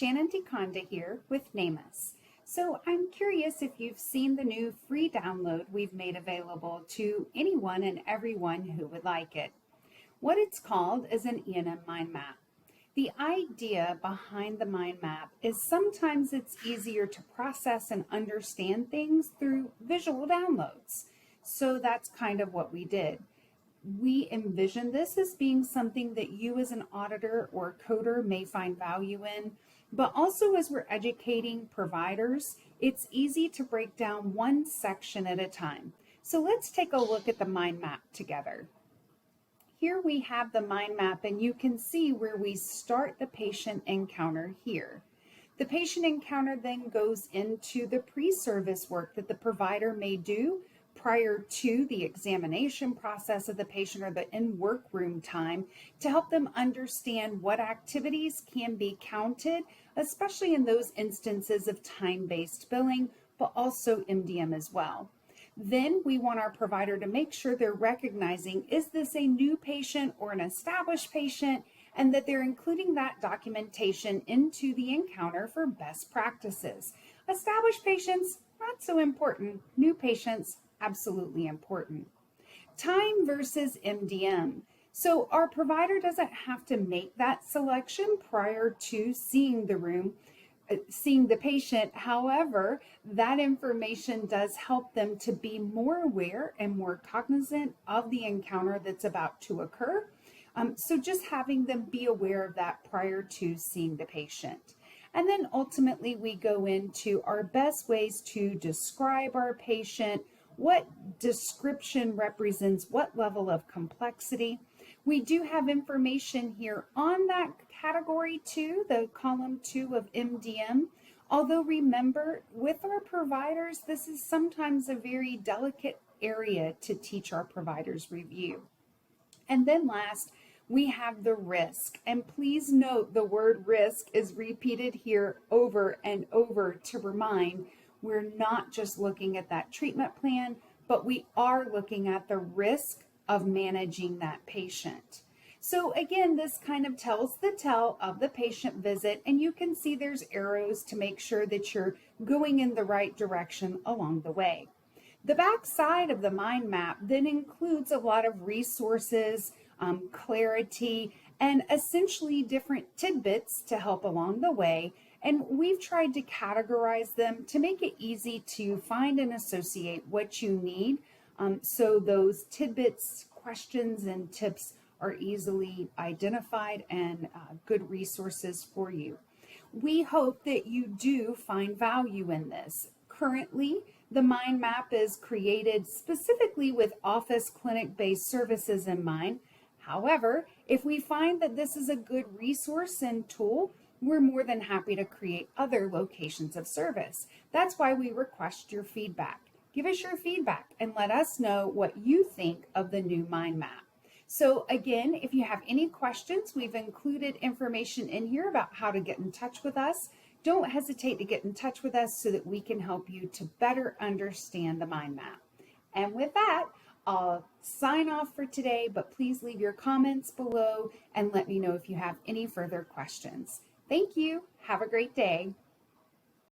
Shannon DeConda here with NAMAS. So I'm curious if you've seen the new free download we've made available to anyone and everyone who would like it. What it's called is an E&M Mind Map. The idea behind the mind map is sometimes it's easier to process and understand things through visual downloads. So that's kind of what we did. We envision this as being something that you as an auditor or coder may find value in, but also as we're educating providers, it's easy to break down one section at a time. So let's take a look at the mind map together. Here we have the mind map, and you can see where we start the patient encounter here. The patient encounter then goes into the pre-service work that the provider may do prior to the examination process of the patient or the in-workroom time to help them understand what activities can be counted, especially in those instances of time-based billing, but also MDM as well. Then we want our provider to make sure they're recognizing, is this a new patient or an established patient, and that they're including that documentation into the encounter for best practices. Established patients, not so important. New patients, absolutely important. Time versus MDM. So our provider doesn't have to make that selection prior to seeing the patient. However, that information does help them to be more aware and more cognizant of the encounter that's about to occur. So just having them be aware of that prior to seeing the patient. And then ultimately we go into our best ways to describe our patient, what description represents what level of complexity. We do have information here on that category 2, the column 2 of MDM. Although remember, with our providers, this is sometimes a very delicate area to teach our providers review. And then last, we have the risk. And please note the word risk is repeated here over and over to remind we're not just looking at that treatment plan, but we are looking at the risk of managing that patient. So again, this kind of tells the tale of the patient visit, and you can see there's arrows to make sure that you're going in the right direction along the way. The back side of the mind map then includes a lot of resources, clarity, and essentially different tidbits to help along the way. And we've tried to categorize them to make it easy to find and associate what you need. So those tidbits, questions, and tips are easily identified and good resources for you. We hope that you do find value in this. Currently, the mind map is created specifically with office clinic-based services in mind. However, if we find that this is a good resource and tool, we're more than happy to create other locations of service. That's why we request your feedback. Give us your feedback and let us know what you think of the new mind map. So again, if you have any questions, we've included information in here about how to get in touch with us. Don't hesitate to get in touch with us so that we can help you to better understand the mind map. And with that, I'll sign off for today, but please leave your comments below and let me know if you have any further questions. Thank you. Have a great day.